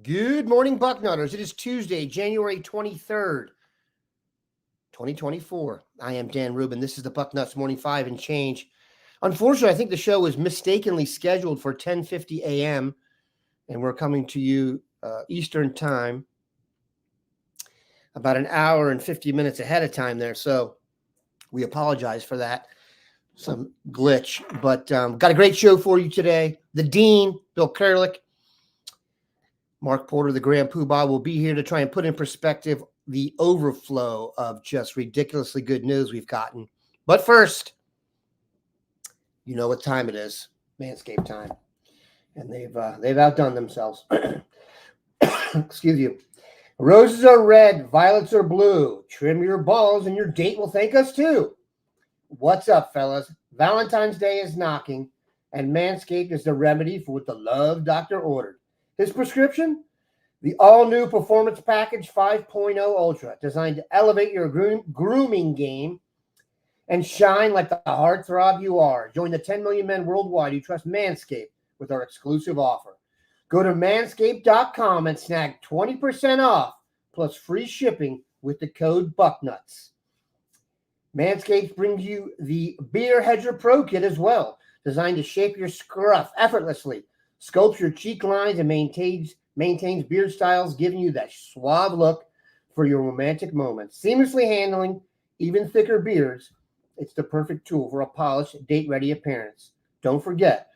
Good morning, Bucknutters. It is Tuesday, January 23rd, 2024. I am Dan Rubin. This is the Bucknuts Morning 5 and change. Unfortunately, I think the show was mistakenly scheduled for 10:50 a.m., and we're coming to you Eastern time about an hour and 50 minutes ahead of time there. So we apologize for that. Some glitch, but got a great show for you today. The Dean, Bill Kurelic, Mark Porter, the Grand Poobah, will be here to try and put in perspective the overflow of just ridiculously good news we've gotten. But first, you know what time it is. Manscaped time. And they've outdone themselves. Excuse you. Roses are red, violets are blue. Trim your balls and your date will thank us too. What's up, fellas? Valentine's Day is knocking, and Manscaped is the remedy for what the love doctor ordered. His prescription? The all-new Performance Package 5.0 Ultra, designed to elevate your grooming game and shine like the heartthrob you are. Join the 10 million men worldwide who trust Manscaped with our exclusive offer. Go to manscaped.com and snag 20% off plus free shipping with the code BUCKNUTS. Manscaped brings you the Beer Hedger Pro Kit as well, designed to shape your scruff effortlessly, sculpts your cheek lines, and maintains beard styles, giving you that suave look for your romantic moments. Seamlessly handling even thicker beards, it's the perfect tool for a polished, date-ready appearance. Don't forget,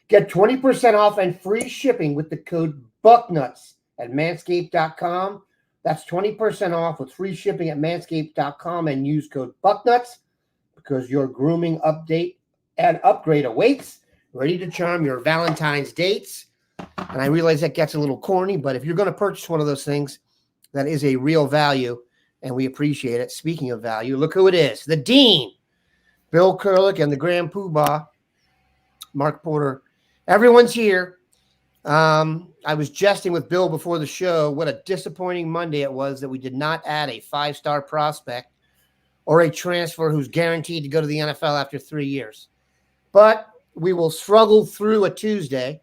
get 20% off and free shipping with the code BUCKNUTS at manscaped.com. That's 20% off with free shipping at manscaped.com and use code BUCKNUTS because your grooming update and upgrade awaits. Ready to charm your Valentine's dates. And I realize that gets a little corny, but if you're going to purchase one of those things, that is a real value, and we appreciate it. Speaking of value, look who it is. The Dean, Bill Kurelic, and the Grand Poobah, Mark Porter. Everyone's here. I was jesting with Bill before the show. What a disappointing Monday it was that we did not add a 5-star prospect or a transfer who's guaranteed to go to the NFL after 3 years. But we will struggle through a Tuesday.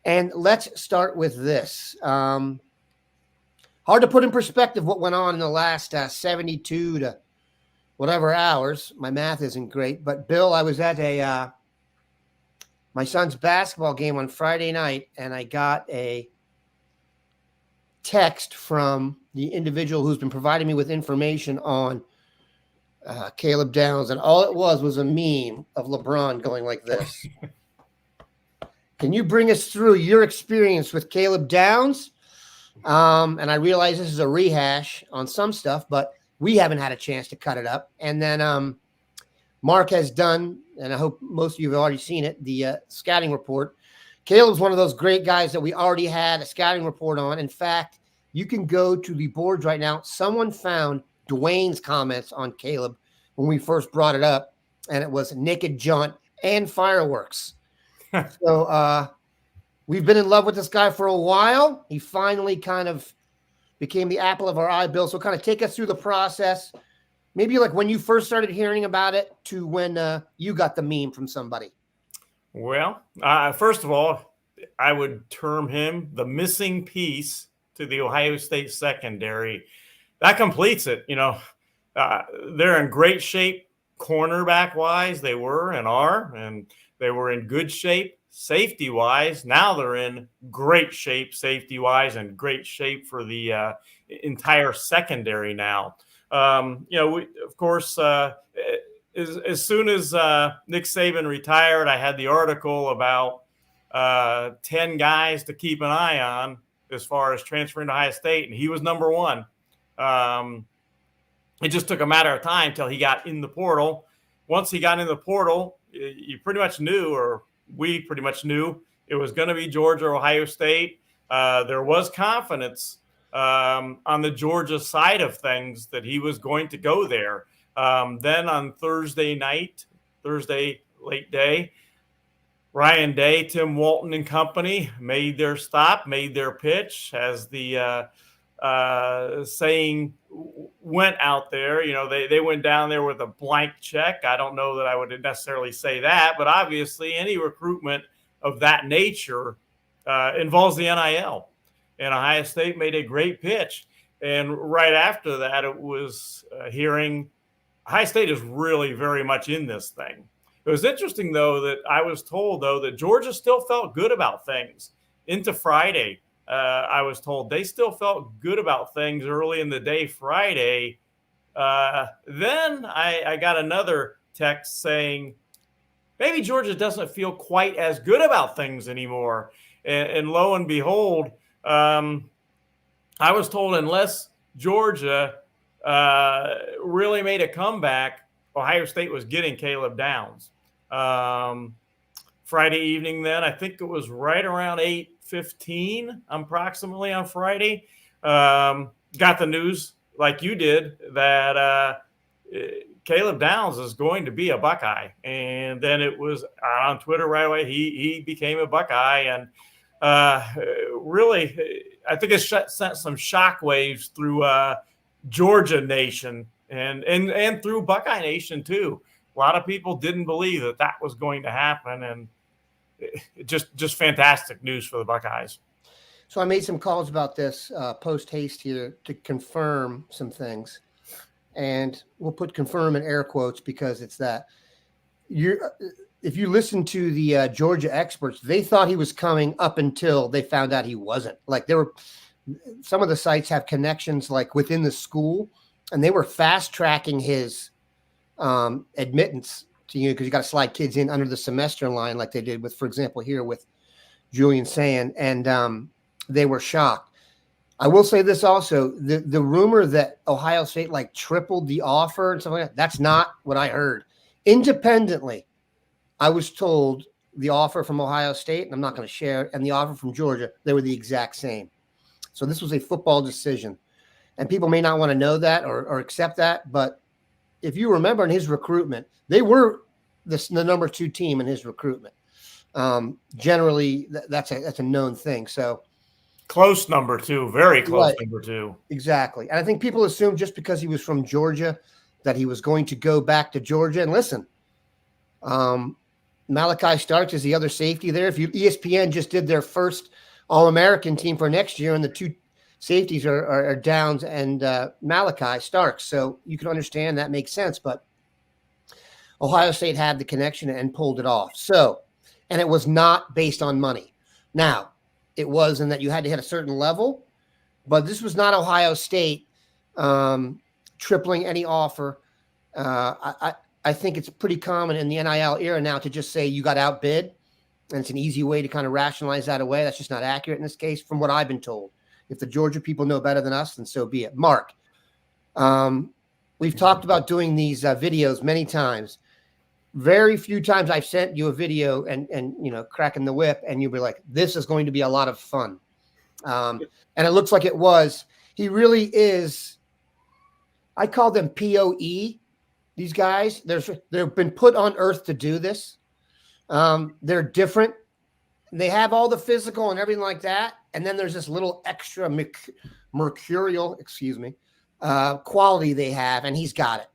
And let's start with this. Hard to put in perspective what went on in the last 72 to whatever hours. My math isn't great. But, Bill, I was at my son's basketball game on Friday night, and I got a text from the individual who's been providing me with information on Caleb Downs, and all it was a meme of LeBron going like this. Can you bring us through your experience with Caleb Downs? And I realize this is a rehash on some stuff, but we haven't had a chance to cut it up. And then Mark has done, and I hope most of you have already seen it, the scouting report. Caleb's one of those great guys that we already had a scouting report on. In fact, you can go to the boards right now. Someone found Dwayne's comments on Caleb when we first brought it up, and it was naked jaunt and fireworks. So we've been in love with this guy for a while. He finally kind of became the apple of our eye, Bill. So kind of take us through the process, maybe like when you first started hearing about it to when you got the meme from somebody. Well, first of all, I would term him the missing piece to the Ohio State secondary. That completes it. You know, they're in great shape cornerback-wise. They were and are, and they were in good shape safety-wise. Now they're in great shape safety-wise and great shape for the entire secondary now. Of course, as soon as Nick Saban retired, I had the article about 10 guys to keep an eye on as far as transferring to Ohio State, and he was number one. It just took a matter of time till he got in the portal. Once he got in the portal, you pretty much knew, or we pretty much knew, it was going to be Georgia or Ohio State. There was confidence on the Georgia side of things that he was going to go there. Then on Thursday late day, Ryan Day, Tim Walton and company made their stop, made their pitch, as the saying went out there. You know, they went down there with a blank check. I don't know that I would necessarily say that, but obviously any recruitment of that nature involves the NIL. and Ohio State made a great pitch. And right after that, it was hearing Ohio State is really very much in this thing. It was interesting, though, that I was told, though, that Georgia still felt good about things into Friday. I was told they still felt good about things early in the day Friday. Then I got another text saying maybe Georgia doesn't feel quite as good about things anymore. And lo and behold, I was told unless Georgia really made a comeback, Ohio State was getting Caleb Downs. Friday evening, then I think it was right around 8:15 approximately on Friday. Got the news like you did that Caleb Downs is going to be a Buckeye, and then it was on Twitter right away. He became a Buckeye, and really, I think it sent some shockwaves through Georgia Nation and through Buckeye Nation too. A lot of people didn't believe that was going to happen, and just fantastic news for the Buckeyes. So I made some calls about this post haste here to confirm some things, and we'll put confirm in air quotes because it's that. If you listen to the Georgia experts, they thought he was coming up until they found out he wasn't. Like some of the sites have connections like within the school, and they were fast tracking his admittance to you because you got to slide kids in under the semester line like they did with, for example, here with Julian Sand, and they were shocked. I will say this also: the rumor that Ohio State like tripled the offer and stuff like that, that's not what I heard. Independently, I was told the offer from Ohio State, and I'm not going to share it, and the offer from Georgia, they were the exact same. So this was a football decision, and people may not want to know that or accept that, but if you remember in his recruitment, they were the number 2 team in his recruitment. Generally, that's a known thing. So close number 2, very close right. Number 2. Exactly. And I think people assume just because he was from Georgia that he was going to go back to Georgia. And listen, Malachi Starks is the other safety there. If ESPN just did their first All-American team for next year, and the 2 safeties are Downs and Malachi Starks. So you can understand that makes sense. But Ohio State had the connection and pulled it off. So, and it was not based on money. Now, it was in that you had to hit a certain level, but this was not Ohio State tripling any offer. I think it's pretty common in the NIL era now to just say you got outbid, and it's an easy way to kind of rationalize that away. That's just not accurate in this case, from what I've been told. If the Georgia people know better than us, then so be it. Mark, we've talked about doing these videos many times. Very few times I've sent you a video and cracking the whip, and you'll be like, this is going to be a lot of fun. And it looks like it was. He really is. I call them POE. These guys, they've been put on earth to do this. They're different. They have all the physical and everything like that. And then there's this little extra mercurial, quality they have, and he's got it.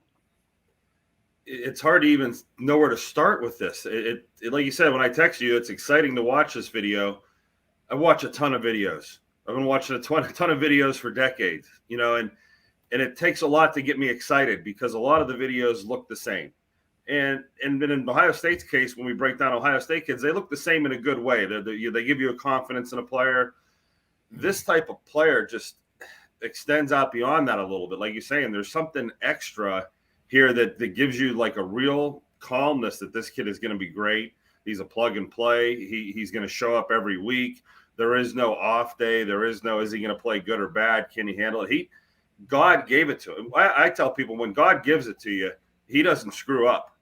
It's hard to even know where to start with this. It like you said, when I text you, it's exciting to watch this video. I watch a ton of videos. I've been watching a ton of videos for decades, and it takes a lot to get me excited because a lot of the videos look the same. And then in Ohio State's case, when we break down Ohio State kids, they look the same in a good way. They give you a confidence in a player. This type of player just extends out beyond that a little bit. Like you're saying, there's something extra here that gives you like a real calmness that this kid is going to be great. He's a plug and play. He's going to show up every week. There is no off day. There is no, is he going to play good or bad? Can he handle it? God gave it to him. I tell people when God gives it to you, he doesn't screw up.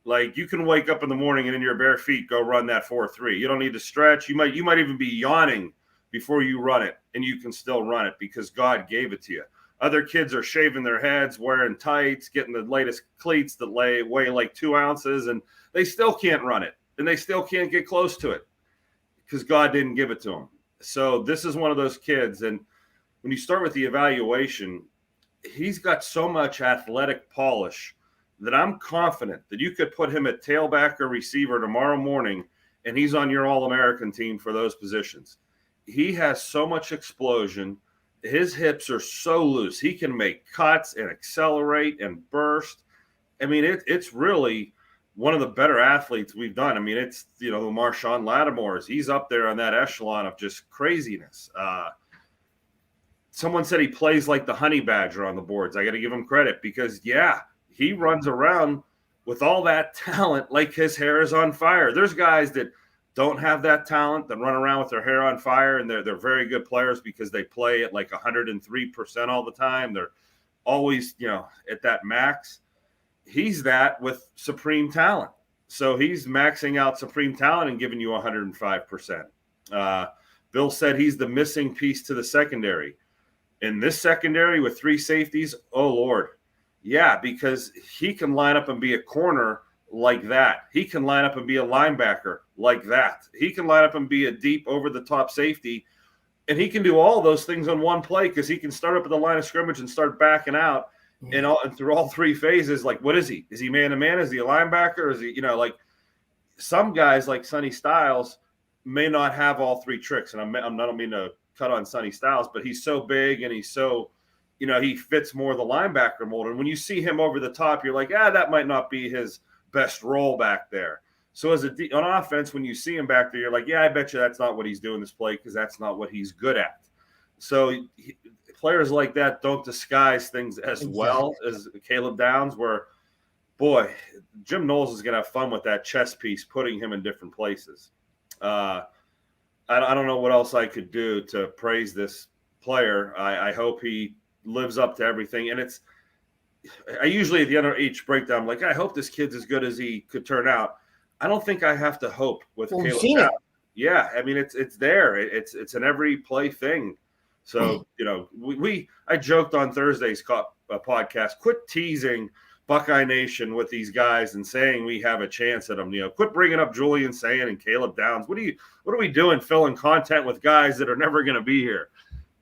Like you can wake up in the morning and in your bare feet go run that 4.3. You don't need to stretch. You might even be yawning before you run it, and you can still run it because God gave it to you. Other kids are shaving their heads, wearing tights, getting the latest cleats that weigh like 2 ounces, and they still can't run it, and they still can't get close to it because God didn't give it to them. So this is one of those kids, and when you start with the evaluation, he's got so much athletic polish that I'm confident that you could put him at tailback or receiver tomorrow morning, and he's on your All-American team for those positions. he has so much explosion. His hips are so loose. He can make cuts and accelerate and burst. I mean, it's really one of the better athletes we've done. I mean, it's, the Marshawn Lattimore's. He's up there on that echelon of just craziness. Someone said he plays like the honey badger on the boards. I got to give him credit because, he runs around with all that talent like his hair is on fire. There's guys that don't have that talent that run around with their hair on fire, and they're very good players because they play at like 103% all the time. They're always, at that max. He's that with supreme talent. So he's maxing out supreme talent and giving you 105%. Bill said he's the missing piece to the secondary. In this secondary with 3 safeties, oh, Lord. Yeah, because he can line up and be a corner like that. He can line up and be a linebacker like that. He can line up and be a deep over-the-top safety, and he can do all those things on one play because he can start up at the line of scrimmage and start backing out and through all 3 phases. Like, what is he? Is he man-to-man? Is he a linebacker? Or is he, like some guys like Sonny Styles may not have all 3 tricks, and I don't mean to cut on Sonny Styles, but he's so big and he's so – he fits more the linebacker mold. And when you see him over the top, you're like, that might not be his best role back there. So on offense, when you see him back there, you're like, I bet you that's not what he's doing this play because that's not what he's good at. So players like that don't disguise things as well as Caleb Downs, where, boy, Jim Knowles is going to have fun with that chess piece, putting him in different places. I don't know what else I could do to praise this player. I hope he lives up to everything. And I usually at the end of each breakdown, I'm like, I hope this kid's as good as he could turn out. I don't think I have to hope with Caleb. We've seen it. Yeah, I mean, it's there. It's an every play thing. So, I joked on Thursday's podcast, quit teasing Buckeye Nation with these guys and saying we have a chance at them. Quit bringing up Julian Sayin and Caleb Downs. What are we doing filling content with guys that are never going to be here?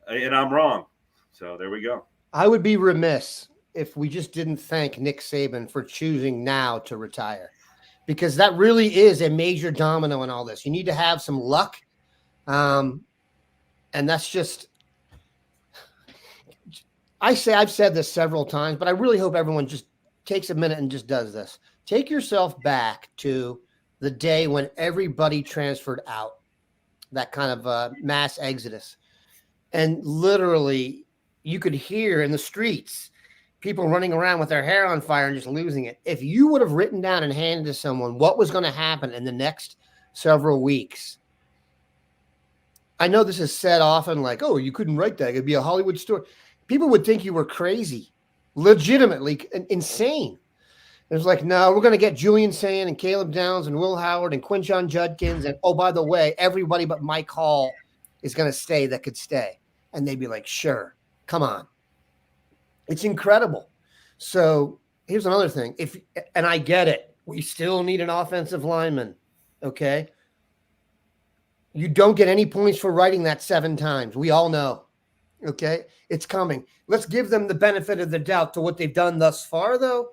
And I'm wrong. So there we go. I would be remiss if we just didn't thank Nick Saban for choosing now to retire, because that really is a major domino in all this. You need to have some luck. And that's just, I've said this several times, but I really hope everyone just takes a minute and just does this. Take yourself back to the day when everybody transferred out, that kind of mass exodus. And literally, you could hear in the streets people running around with their hair on fire and just losing it. If you would have written down and handed to someone what was going to happen in the next several weeks, I know this is said often like, oh, you couldn't write that. It'd be a Hollywood story. People would think you were crazy, legitimately insane. It was like, no, we're going to get Julian Sayin and Caleb Downs and Will Howard and Quinshon Judkins. And, oh, by the way, everybody but Mike Hall is going to stay that could stay. And they'd be like, sure. Come on. It's incredible. So here's another thing. And I get it. We still need an offensive lineman. Okay. You don't get any points for writing that 7 times. We all know. Okay. It's coming. Let's give them the benefit of the doubt to what they've done thus far, though.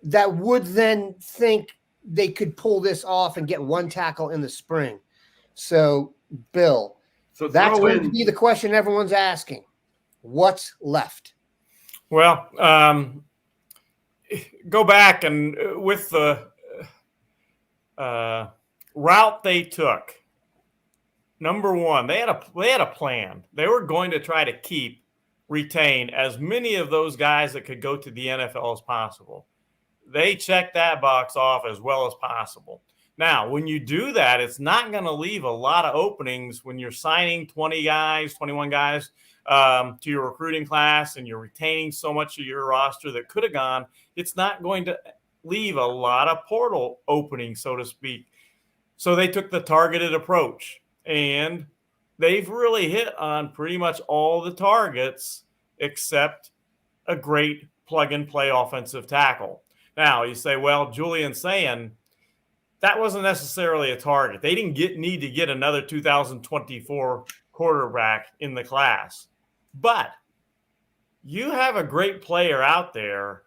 That would then think they could pull this off and get 1 tackle in the spring. So, Bill, that's going to be the question everyone's asking. What's left? Well, go back and with the route they took. Number one, they had a plan. They were going to try to retain as many of those guys that could go to the NFL as possible. They checked that box off as well as possible. Now, when you do that, it's not going to leave a lot of openings when you're signing 20 guys, 21 guys to your recruiting class and you're retaining so much of your roster that could have gone. It's not going to leave a lot of portal openings, so to speak. So they took the targeted approach, and they've really hit on pretty much all the targets except a great plug-and-play offensive tackle. Now, you say, well, Julian Sayin, that wasn't necessarily a target. They didn't need to get another 2024 quarterback in the class. But you have a great player out there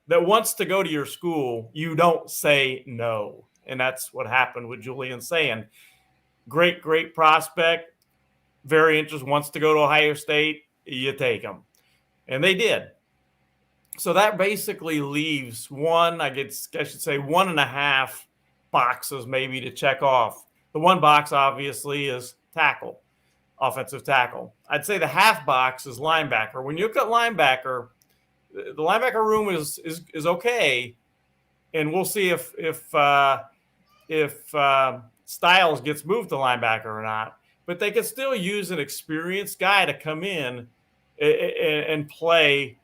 that wants to go to your school. You don't say no. And that's what happened with Julian Sayin. Great prospect. very interested, wants to go to Ohio State, you take him. And they did. So that basically leaves I should say 1.5 boxes maybe to check off. The one box obviously is tackle, offensive tackle. I'd say the half box is linebacker. When you look at linebacker, the linebacker room is okay, and we'll see if Styles gets moved to linebacker or not. But they could still use an experienced guy to come in and play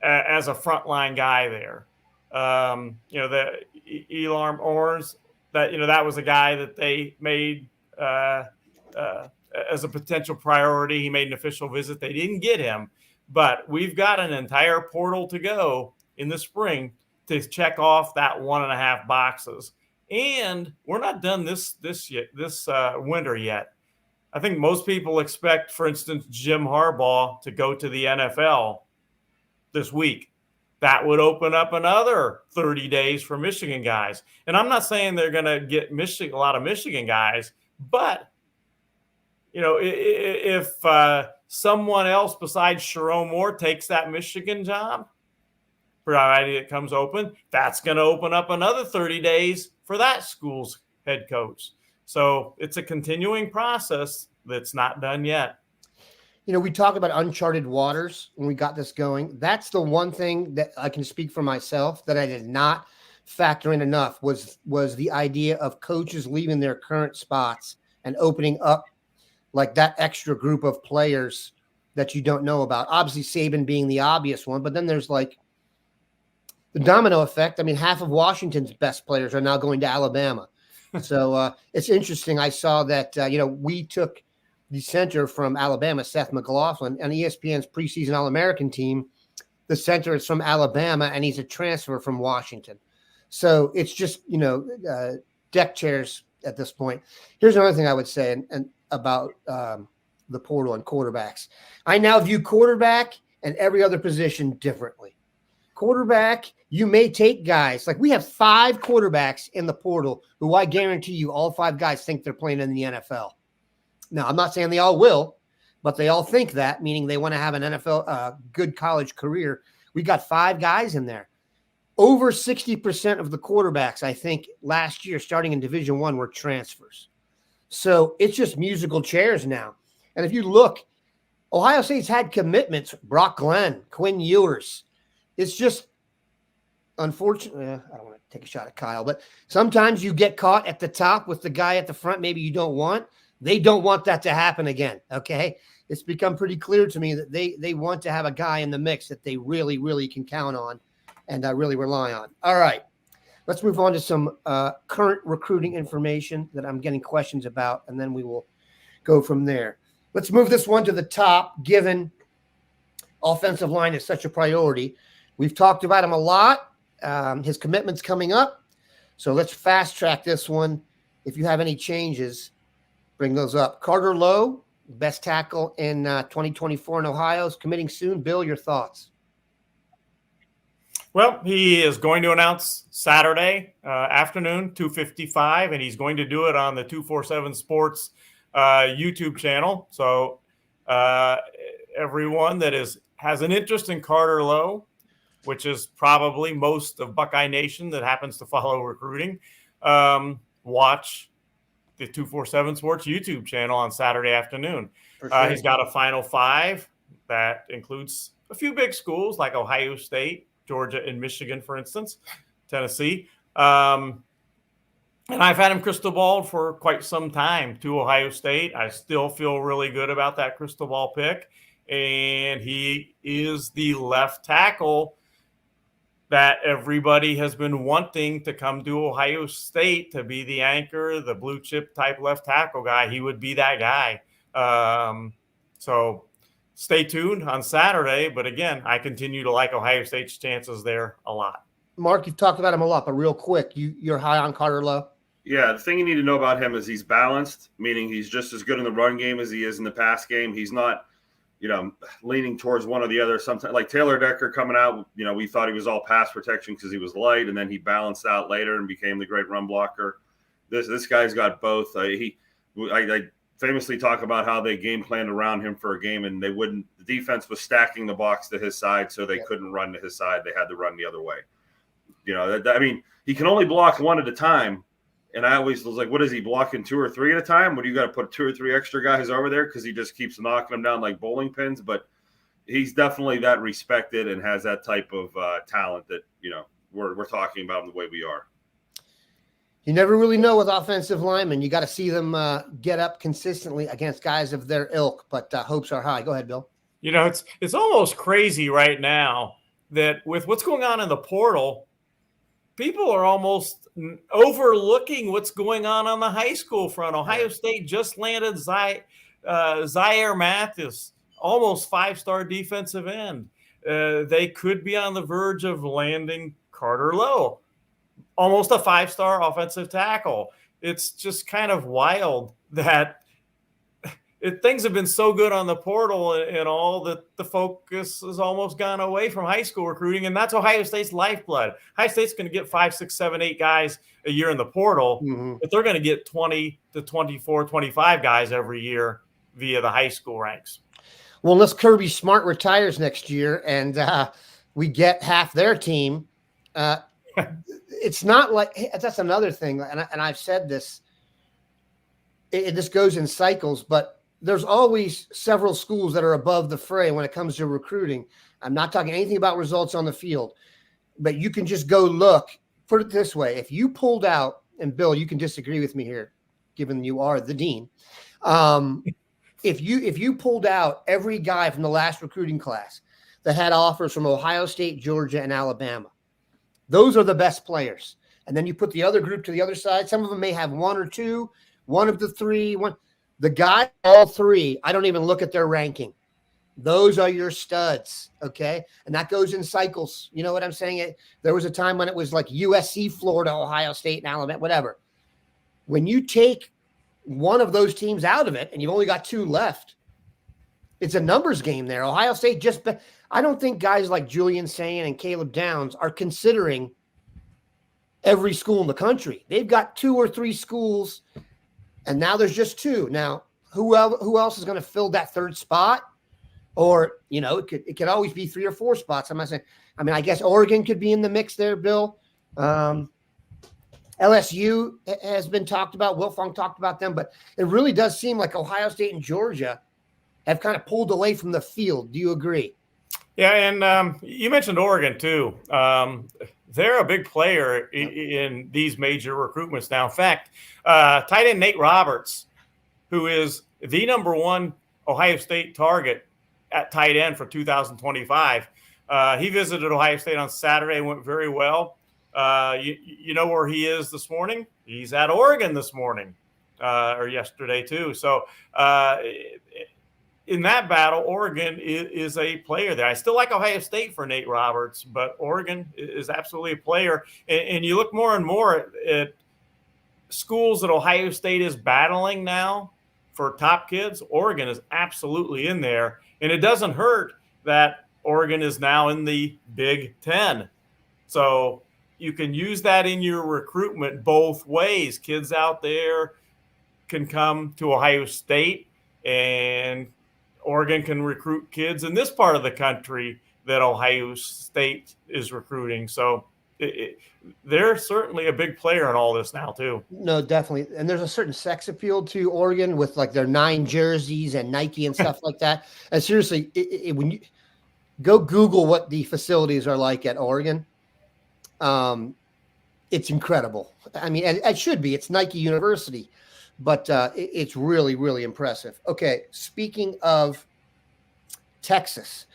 as a frontline guy there. The Elarm Orns, that was a guy that they made as a potential priority. He made an official visit. They didn't get him, but we've got an entire portal to go in the spring to check off that 1.5 boxes. And we're not done this winter yet. I think most people expect, for instance, Jim Harbaugh to go to the NFL this week. That would open up another 30 days for Michigan guys. And I'm not saying they're going to get a lot of Michigan guys, but if someone else besides Sharon Moore takes that Michigan job, provided it comes open, that's going to open up another 30 days for that school's head coach. So it's a continuing process that's not done yet. We talk about uncharted waters when we got this going. That's the one thing that I can speak for myself that I did not factor in enough was the idea of coaches leaving their current spots and opening up like that extra group of players that you don't know about. Obviously, Saban being the obvious one, but then there's like the domino effect. I mean, half of Washington's best players are now going to Alabama. So it's interesting. I saw that, we took the center from Alabama, Seth McLaughlin, and ESPN's preseason All-American team. The center is from Alabama, and he's a transfer from Washington. So it's just, deck chairs at this point. Here's another thing I would say and about the portal and quarterbacks. I now view quarterback and every other position differently. Quarterback, you may take guys. Like we have 5 quarterbacks in the portal who I guarantee you all 5 guys think they're playing in the NFL. Now, I'm not saying they all will, but they all think that, meaning they want to have an NFL, good college career. We got 5 guys in there. Over 60% of the quarterbacks, I think, last year starting in Division I were transfers. So it's just musical chairs now. And if you look, Ohio State's had commitments. Brock Glenn, Quinn Ewers. It's just unfortunate. I don't want to take a shot at Kyle, but sometimes you get caught at the top with the guy at the front maybe you don't want. They don't want that to happen again, okay? It's become pretty clear to me that they want to have a guy in the mix that they really, really can count on and really rely on. All right, let's move on to some current recruiting information that I'm getting questions about, and then we will go from there. Let's move this one to the top, given offensive line is such a priority. We've talked about him a lot. His commitment's coming up. So let's fast track this one. If you have any changes, bring those up. Carter Lowe, best tackle in 2024 in Ohio, is committing soon. Bill, your thoughts? Well, he is going to announce Saturday afternoon, 2:55, and he's going to do it on the 247 Sports YouTube channel. So everyone that has an interest in Carter Lowe, which is probably most of Buckeye Nation that happens to follow recruiting, watch the 247 Sports YouTube channel on Saturday afternoon. Sure. He's got a Final 5 that includes a few big schools like Ohio State, Georgia, and Michigan, for instance, Tennessee. And I've had him crystal balled for quite some time to Ohio State. I still feel really good about that crystal ball pick. And he is the left tackle that everybody has been wanting to come to Ohio State to be the anchor, the blue chip type left tackle guy. He would be that guy. So stay tuned on Saturday. But again, I continue to like Ohio State's chances there a lot. Mark, you've talked about him a lot, but real quick, you're high on Carter Lowe? Yeah, the thing you need to know about him is he's balanced, meaning he's just as good in the run game as he is in the pass game. He's not leaning towards one or the other. Sometimes, like Taylor Decker coming out, we thought he was all pass protection because he was light, and then he balanced out later and became the great run blocker. This guy's got both. I famously talk about how they game planned around him for a game, and the defense was stacking the box to his side, so they couldn't run to his side. They had to run the other way. I mean, he can only block one at a time. And I always was like, what is he blocking, 2 or 3 at a time? What do you got to put 2 or 3 extra guys over there? Because he just keeps knocking them down like bowling pins. But he's definitely that respected and has that type of talent that, we're talking about in the way we are. You never really know with offensive linemen. You got to see them get up consistently against guys of their ilk, but hopes are high. Go ahead, Bill. It's almost crazy right now that with what's going on in the portal, people are almost overlooking what's going on the high school front. Ohio State just landed Zaire Mathis, almost 5-star defensive end. They could be on the verge of landing Carter Lowe, almost a 5-star offensive tackle. It's just kind of wild that things have been so good on the portal and all that the focus has almost gone away from high school recruiting. And that's Ohio State's lifeblood. Ohio State's going to get 5, 6, 7, 8 guys a year in the portal, but they're going to get 20 to 24, 25 guys every year via the high school ranks. Well, unless Kirby Smart retires next year and we get half their team, it's not like that's another thing. And I've said this, this goes in cycles, but there's always several schools that are above the fray when it comes to recruiting. I'm not talking anything about results on the field, but you can just go look. Put it this way. If you pulled out, and Bill, you can disagree with me here, given you are the dean. If you pulled out every guy from the last recruiting class that had offers from Ohio State, Georgia, and Alabama, those are the best players. And then you put the other group to the other side. Some of them may have 1 or 2, one of the 3, one. The guy, all 3, I don't even look at their ranking. Those are your studs, okay? And that goes in cycles. You know what I'm saying? There was a time when it was like USC, Florida, Ohio State, and Alabama, whatever. When you take one of those teams out of it and you've only got 2 left, it's a numbers game there. Ohio State I don't think guys like Julian Sayin and Caleb Downs are considering every school in the country. They've got 2 or 3 schools. And now there's just 2. Now, who else is going to fill that 3rd spot? Or, it could always be 3 or 4 spots. I'm not saying. I mean, I guess Oregon could be in the mix there, Bill. LSU has been talked about. Wilfong talked about them. But it really does seem like Ohio State and Georgia have kind of pulled away from the field. Do you agree? Yeah, and you mentioned Oregon, too. They're a big player in these major recruitments now. In fact, tight end Nate Roberts, who is the number 1 Ohio State target at tight end for 2025, he visited Ohio State on Saturday, went very well. You know where he is this morning? He's at Oregon this morning, or yesterday too. So in that battle, Oregon is a player there. I still like Ohio State for Nate Roberts, but Oregon is absolutely a player. And you look more and more at schools that Ohio State is battling now for top kids. Oregon is absolutely in there. And it doesn't hurt that Oregon is now in the Big Ten. So you can use that in your recruitment both ways. Kids out there can come to Ohio State, and Oregon can recruit kids in this part of the country that Ohio State is recruiting. So they're certainly a big player in all this now too. No, definitely. And there's a certain sex appeal to Oregon with like their 9 jerseys and Nike and stuff like that. And seriously, when you go Google what the facilities are like at Oregon, it's incredible. I mean, it should be. It's Nike University. But it's really, really impressive. Okay, speaking of Texas,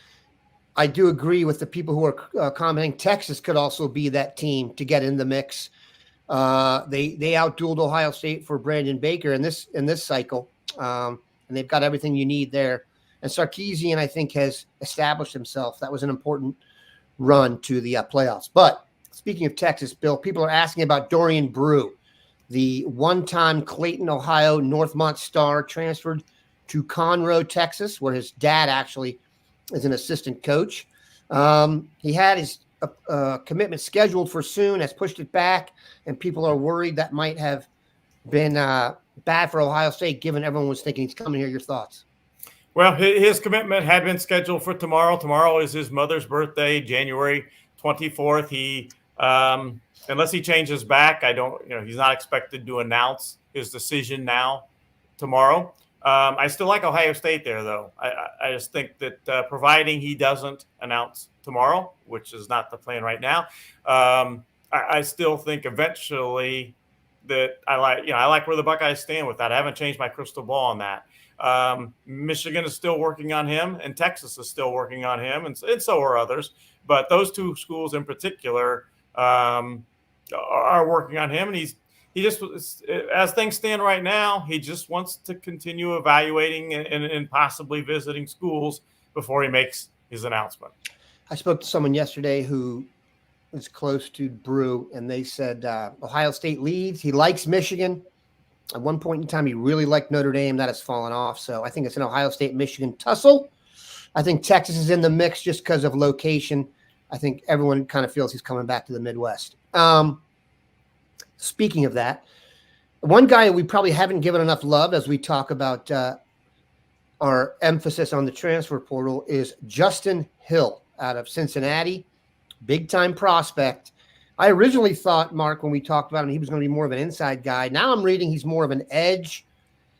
I do agree with the people who are commenting. Texas could also be that team to get in the mix. They outdueled Ohio State for Brandon Baker in this cycle, and they've got everything you need there. And Sarkisian, I think, has established himself. That was an important run to the playoffs. But speaking of Texas, Bill, people are asking about Dorian Brew. The one-time Clayton, Ohio, Northmont star transferred to Conroe, Texas, where his dad actually is an assistant coach. He had his commitment scheduled for soon, has pushed it back, and people are worried that might have been bad for Ohio State, given everyone was thinking he's coming here? Your thoughts? Well, his commitment had been scheduled for tomorrow. Tomorrow is his mother's birthday, January 24th. He, unless he changes back, he's not expected to announce his decision now tomorrow. I still like Ohio State there, though. I just think that providing he doesn't announce tomorrow, which is not the plan right now, I still think eventually that I like where the Buckeyes stand with that. I haven't changed my crystal ball on that. Michigan is still working on him, and Texas is still working on him, and so are others. But those two schools in particular are working on him, and he just, as things stand right now, he just wants to continue evaluating and possibly visiting schools before he makes his announcement. I spoke to someone yesterday who is close to Brew, and they said Ohio State leads. He likes Michigan. At one point in time, he really liked Notre Dame. That has fallen off. So I think it's an Ohio State-Michigan tussle. I think Texas is in the mix just because of location. I think everyone kind of feels he's coming back to the Midwest. Speaking of that, one guy we probably haven't given enough love as we talk about our emphasis on the transfer portal is Justin Hill out of Cincinnati, big-time prospect. I originally thought, Mark, when we talked about him, he was going to be more of an inside guy. Now I'm reading he's more of an edge,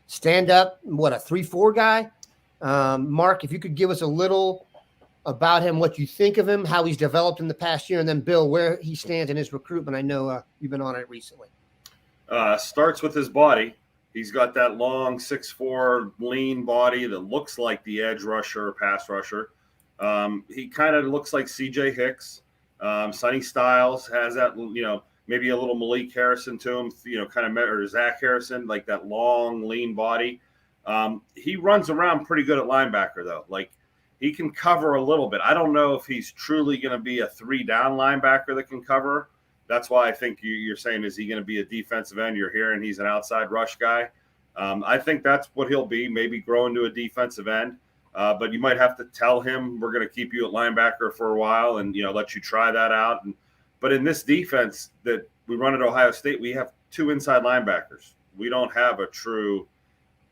stand-up, a 3-4 guy. Mark, if you could give us a little about him, what you think of him, how he's developed in the past year, and then, Bill, where he stands in his recruitment. I know you've been on it recently. Starts with his body. He's got that long 6'4", lean body that looks like the edge rusher or pass rusher. He kind of looks like C.J. Hicks. Sonny Styles has that, maybe a little Malik Harrison to him, or Zach Harrison, like that long, lean body. He runs around pretty good at linebacker, though. Like, he can cover a little bit. I don't know if he's truly going to be a 3-down linebacker that can cover. That's why I think you're saying, is he going to be a defensive end? You're hearing he's an outside rush guy. I think that's what he'll be, maybe grow into a defensive end. But you might have to tell him we're going to keep you at linebacker for a while and, let you try that out. But in this defense that we run at Ohio State, we have 2 inside linebackers. We don't have a true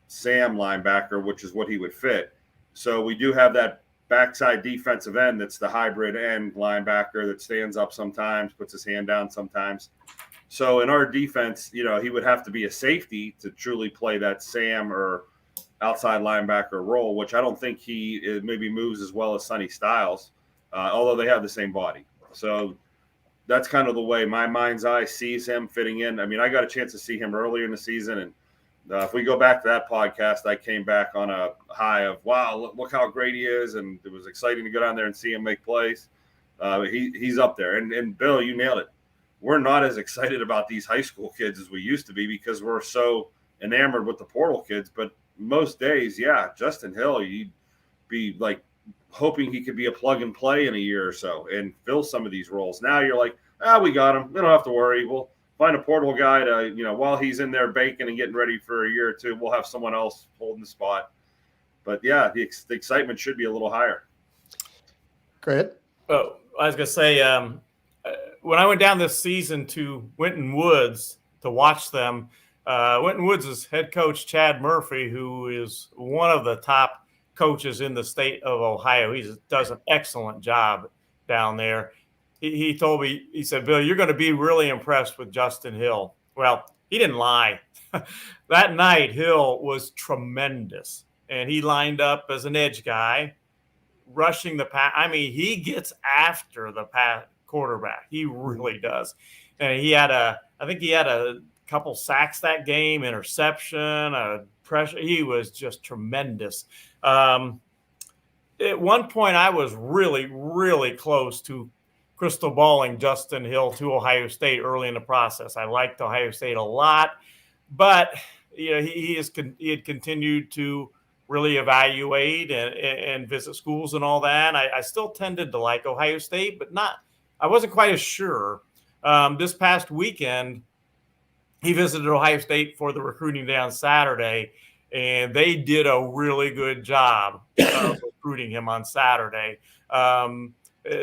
Sam linebacker, which is what he would fit. So we do have that backside defensive end that's the hybrid end linebacker that stands up sometimes, puts his hand down sometimes. So in our defense, he would have to be a safety to truly play that Sam or outside linebacker role, which I don't think he maybe moves as well as Sonny Styles, although they have the same body. So that's kind of the way my mind's eye sees him fitting in. I mean, I got a chance to see him earlier in the season, and if we go back to that podcast, I came back on a high of, wow, look how great he is, and it was exciting to go down there and see him make plays. He's up there. And Bill, you nailed it. We're not as excited about these high school kids as we used to be because we're so enamored with the portal kids. But most days, yeah, Justin Hill, you'd be like hoping he could be a plug and play in a year or so and fill some of these roles. Now you're like, we got him. We don't have to worry. We'll find a portal guy to, while he's in there baking and getting ready for a year or two, we'll have someone else holding the spot. But yeah, the excitement should be a little higher. Great. Oh, I was going to say, when I went down this season to Winton Woods to watch them, Winton Woods' head coach, Chad Murphy, who is one of the top coaches in the state of Ohio. He does an excellent job down there. He told me, he said, Bill, you're going to be really impressed with Justin Hill. Well, he didn't lie. That night, Hill was tremendous. And he lined up as an edge guy, rushing the pass. I mean, he gets after the quarterback. He really does. And I think he had a couple sacks that game, interception, a pressure. He was just tremendous. At one point, I was really, really close to crystal balling Justin Hill to Ohio State early in the process. I liked Ohio State a lot, but he had continued to really evaluate and visit schools and all that. I still tended to like Ohio State, but I wasn't quite as sure. This past weekend, he visited Ohio State for the recruiting day on Saturday, and they did a really good job of recruiting him on Saturday.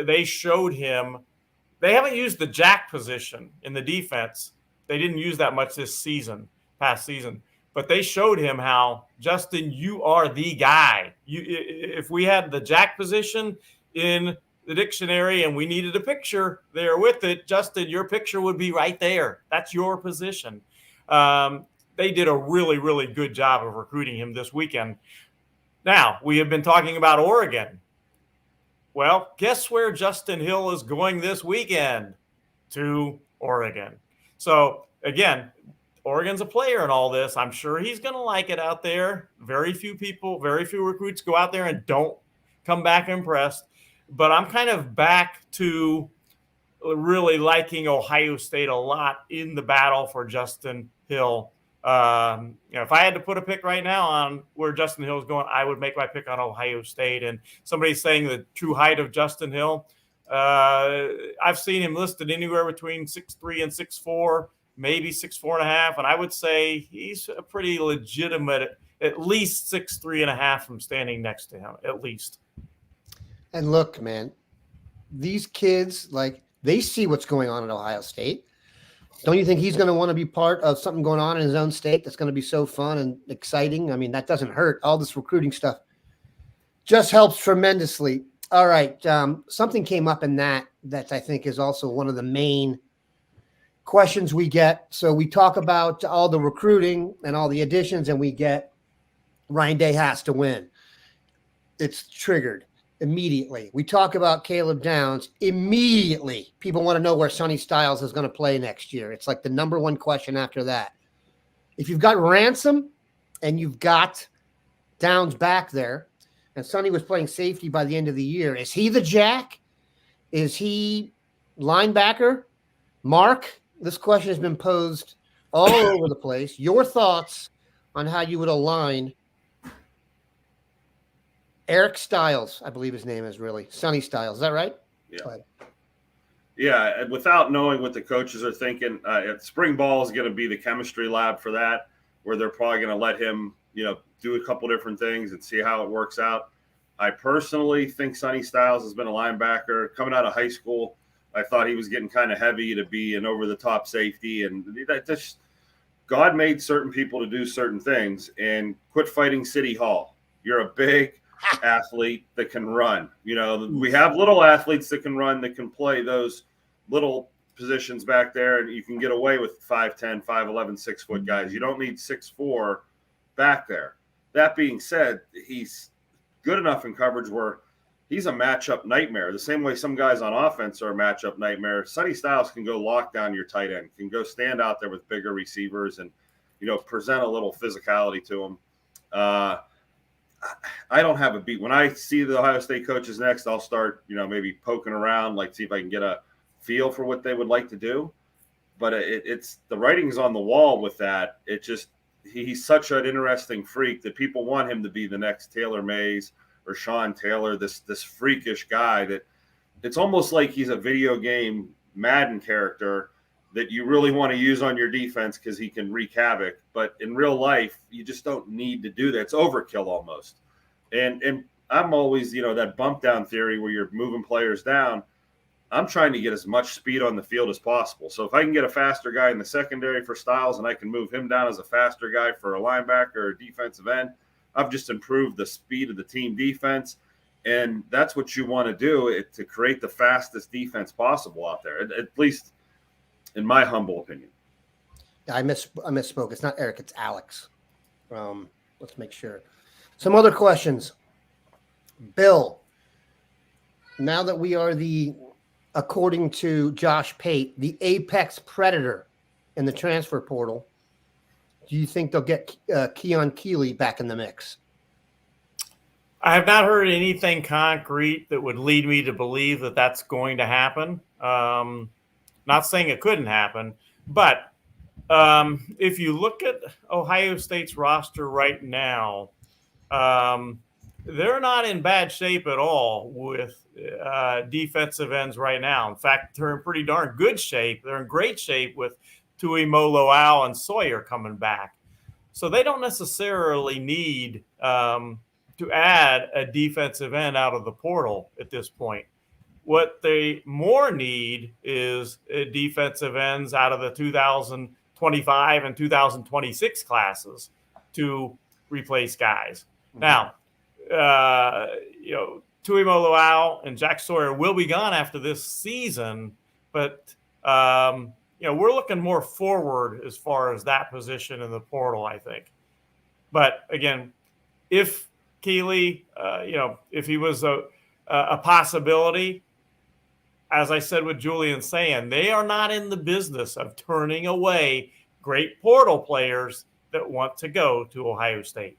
They showed him they haven't used the jack position in the defense. They didn't use that much this past season. but they showed him how, Justin, you are the guy. If we had the jack position in the dictionary and we needed a picture there with it, Justin, your picture would be right there. That's your position. They did a really, really good job of recruiting him this weekend. Now, we have been talking about Oregon. Well, guess where Justin Hill is going this weekend? To Oregon. So, again, Oregon's a player in all this. I'm sure he's going to like it out there. Very few recruits go out there and don't come back impressed. But I'm kind of back to really liking Ohio State a lot in the battle for Justin Hill. If I had to put a pick right now on where Justin Hill is going, I would make my pick on Ohio State. And somebody's saying the true height of Justin Hill, I've seen him listed anywhere between 6'3" and 6'4", maybe 6'4.5", and I would say he's a pretty legitimate, at least 6'3.5" from standing next to him, at least. And look, man, these kids, like, they see what's going on at Ohio State. Don't you think he's going to want to be part of something going on in his own state that's going to be so fun and exciting? I mean, that doesn't hurt. All this recruiting stuff just helps tremendously. All right. Something came up in that I think is also one of the main questions we get. So we talk about all the recruiting and all the additions, and we get Ryan Day has to win. It's triggered immediately. We talk about Caleb Downs immediately. People want to know where Sonny Styles is going to play next year. It's like the number one question after that. If you've got Ransom and you've got Downs back there, and Sonny was playing safety by the end of the year, is he the jack? Is he linebacker? Mark, this question has been posed all over the place. Your thoughts on how you would align Eric Styles, I believe his name is really Sonny Styles. Is that right? Yeah. Yeah. And without knowing what the coaches are thinking, spring ball is going to be the chemistry lab for that, where they're probably going to let him, do a couple different things and see how it works out. I personally think Sonny Styles has been a linebacker coming out of high school. I thought he was getting kind of heavy to be an over-the-top safety, and that just God made certain people to do certain things. And quit fighting City Hall. You're a big athlete that can run. We have little athletes that can run, that can play those little positions back there, and you can get away with 5'10", 5'11", 6-foot guys. You don't need 6'4" back there. That being said, he's good enough in coverage where he's a matchup nightmare. The same way some guys on offense are a matchup nightmare. Sonny Styles can go lock down your tight end, can go stand out there with bigger receivers and, present a little physicality to him. I don't have a beat. When I see the Ohio State coaches next, I'll start, maybe poking around, like see if I can get a feel for what they would like to do. But it's the writing's on the wall with that. It just, he's such an interesting freak that people want him to be the next Taylor Mays or Sean Taylor, this freakish guy that it's almost like he's a video game Madden character that you really want to use on your defense because he can wreak havoc. But in real life, you just don't need to do that. It's overkill almost. And I'm always, that bump down theory where you're moving players down. I'm trying to get as much speed on the field as possible. So if I can get a faster guy in the secondary for Styles and I can move him down as a faster guy for a linebacker or a defensive end, I've just improved the speed of the team defense. And that's what you want to do to create the fastest defense possible out there, at least in my humble opinion. I misspoke. It's not Eric, it's Alex. Let's make sure. Some other questions. Bill, now that we are according to Josh Pate, the apex predator in the transfer portal, do you think they'll get Keon Keeley back in the mix? I have not heard anything concrete that would lead me to believe that that's going to happen. Not saying it couldn't happen, but if you look at Ohio State's roster right now, they're not in bad shape at all with defensive ends right now. In fact, they're in pretty darn good shape. They're in great shape with Tui Moloau and Sawyer coming back. So they don't necessarily need to add a defensive end out of the portal at this point. What they more need is defensive ends out of the 2025 and 2026 classes. to replace guys. Now, Tuimoloau and Jack Sawyer will be gone after this season, but we're looking more forward as far as that position in the portal, I think. But again, if Keeley, if he was a possibility, as I said with Julian saying, they are not in the business of turning away great portal players that want to go to Ohio State.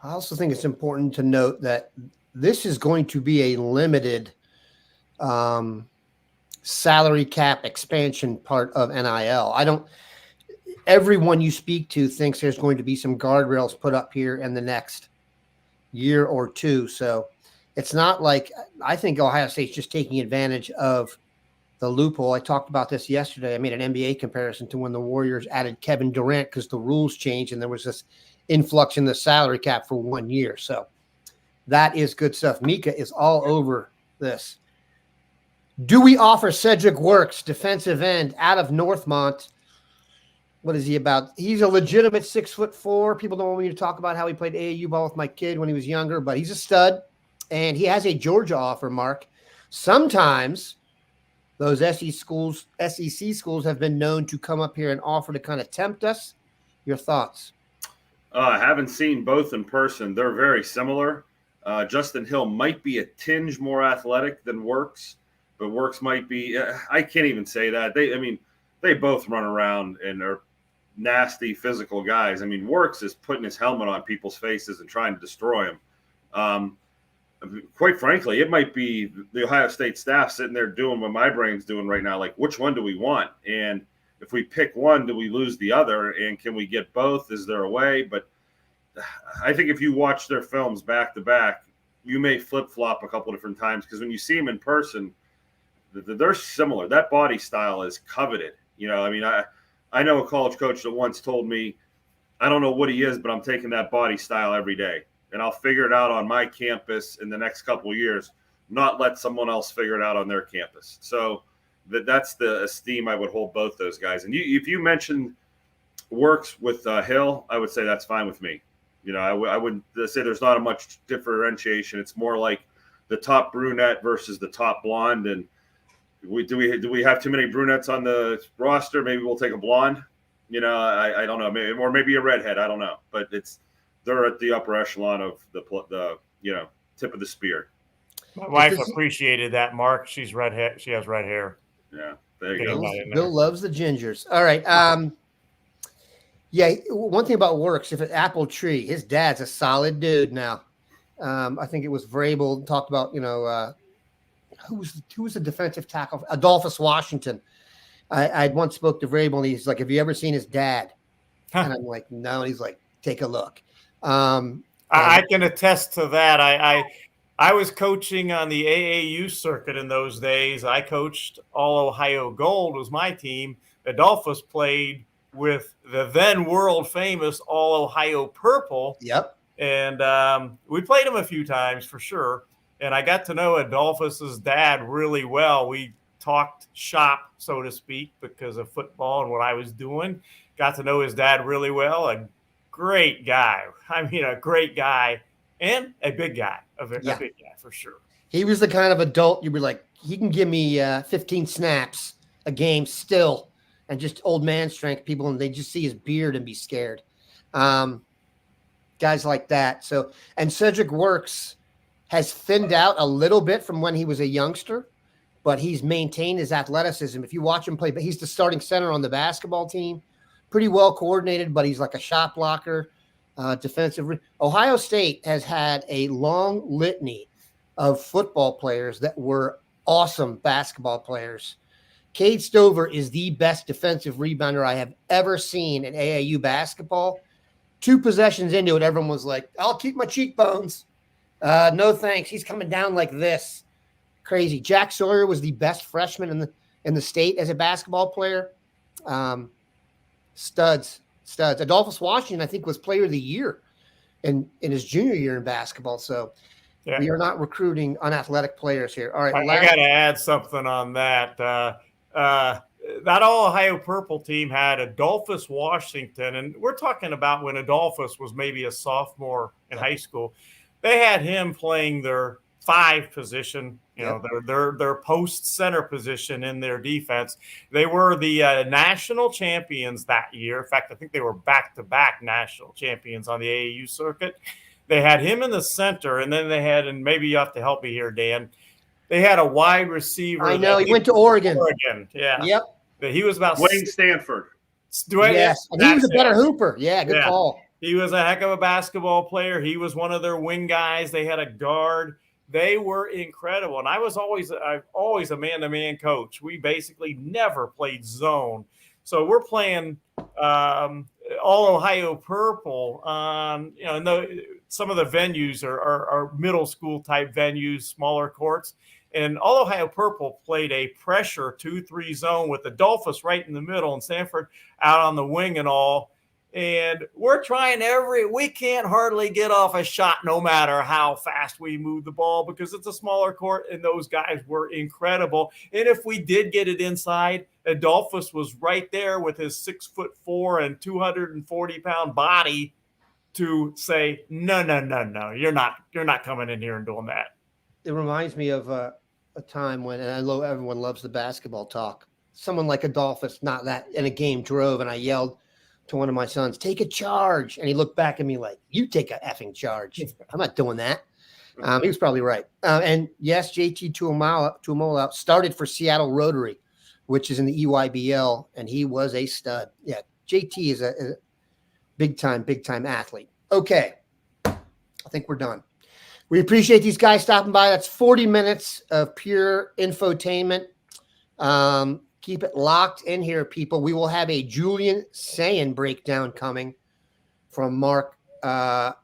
I also think it's important to note that this is going to be a limited salary cap expansion part of NIL. Everyone you speak to thinks there's going to be some guardrails put up here in the next year or two. So it's not like, I think Ohio State's just taking advantage of the loophole. I talked about this yesterday. I made an NBA comparison to when the Warriors added Kevin Durant because the rules changed and there was this influx in the salary cap for 1 year. So that is good stuff. Mika is all over this. Do we offer Cedric Works, defensive end out of Northmont? What is he about? He's a legitimate 6'4". People don't want me to talk about how he played AAU ball with my kid when he was younger, but he's a stud, and he has a Georgia offer, Mark. Sometimes those SEC schools have been known to come up here and offer to kind of tempt us. Your thoughts? I haven't seen both in person. They're very similar. Justin Hill might be a tinge more athletic than Works, but Works might be. I can't even say that. They both run around and are nasty physical guys. Works is putting his helmet on people's faces and trying to destroy them. Quite frankly, it might be the Ohio State staff sitting there doing what my brain's doing right now. Like, which one do we want? And if we pick one, do we lose the other? And can we get both? Is there a way? But I think if you watch their films back to back, you may flip-flop a couple different times because when you see them in person, they're similar. That body style is coveted. I know a college coach that once told me, I don't know what he is, but I'm taking that body style every day. And I'll figure it out on my campus in the next couple of years, not let someone else figure it out on their campus. So that's the esteem I would hold both those guys. And if you mentioned Works with Hill, I would say that's fine with me. I wouldn't say there's not a much differentiation. It's more like the top brunette versus the top blonde. And do we have too many brunettes on the roster? Maybe we'll take a blonde. I don't know. Maybe a redhead. I don't know. But they're at the upper echelon of the tip of the spear. My wife appreciated that, Mark. She's redhead. She has red hair. Yeah, there you go. Bill loves the gingers. All right. One thing about Works, if it's Apple Tree, his dad's a solid dude now. I think it was Vrabel talked about, who was the defensive tackle? Adolphus Washington. I once spoke to Vrabel, and he's like, have you ever seen his dad? And I'm like, no. And he's like, take a look. I can attest to that. I was coaching on the AAU circuit in those days. I coached All Ohio Gold was my team. Adolphus played with the then world famous All Ohio Purple. Yep. And we played him a few times for sure. And I got to know Adolphus's dad really well. We talked shop, so to speak, because of football and what I was doing. Got to know his dad really well. A great guy. A great guy and a big guy. A big guy for sure. He was the kind of adult you'd be like, he can give me 15 snaps a game still. And just old man strength people, and they just see his beard and be scared. Guys like that. So, and Cedric Works has thinned out a little bit from when he was a youngster, but he's maintained his athleticism. If you watch him play, but he's the starting center on the basketball team, pretty well coordinated, but he's like a shot blocker, defensive. Ohio State has had a long litany of football players that were awesome basketball players. Cade Stover is the best defensive rebounder I have ever seen in AAU basketball. 2 possessions into it, everyone was like, I'll keep my cheekbones. No thanks. He's coming down like this. Crazy. Jack Sawyer was the best freshman in the state as a basketball player. Studs. Adolphus Washington, I think, was player of the year in his junior year in basketball. So we are not recruiting unathletic players here. All right. I got to add something on that. that all Ohio Purple team had Adolphus Washington, and we're talking about when Adolphus was maybe a sophomore in high school. They had him playing their 5 position, their post center position in their defense. They were the national champions that year. In fact, I think they were back-to-back national champions on the AAU circuit. They had him in the center, and then they had, and maybe you have to help me here, Dan, they had a wide receiver. I know, he went to Oregon. Yeah. Yep. He was about Wayne Stanford. Yes, and he was a better hooper. Yeah, good call. He was a heck of a basketball player. He was one of their wing guys. They had a guard. They were incredible. And I'm always a man-to-man coach. We basically never played zone. So we're playing all Ohio Purple on, some of the venues are middle school type venues, smaller courts. And all Ohio Purple played a pressure 2-3 zone with Adolphus right in the middle and Sanford out on the wing and all. And we're trying we can't hardly get off a shot no matter how fast we move the ball because it's a smaller court and those guys were incredible. And if we did get it inside, Adolphus was right there with his 6'4" and 240-pound body to say, no, you're not coming in here and doing that. It reminds me of a time when, and I know everyone loves the basketball talk, someone like Adolphus, not that in a game drove, and I yelled to one of my sons, take a charge. And he looked back at me like, you take a effing charge. I'm not doing that. He was probably right. And yes, JT Tuamola started for Seattle Rotary, which is in the EYBL, and he was a stud. Yeah, JT is a big-time athlete. Okay, I think we're done. We appreciate these guys stopping by. That's 40 minutes of pure infotainment. Keep it locked in here, people. We will have a Julian Sayin breakdown coming from Mark. I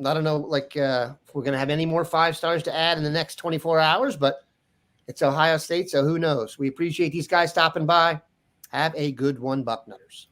don't know, if we're going to have any more 5 stars to add in the next 24 hours, but it's Ohio State, so who knows? We appreciate these guys stopping by. Have a good one, Bucknutters.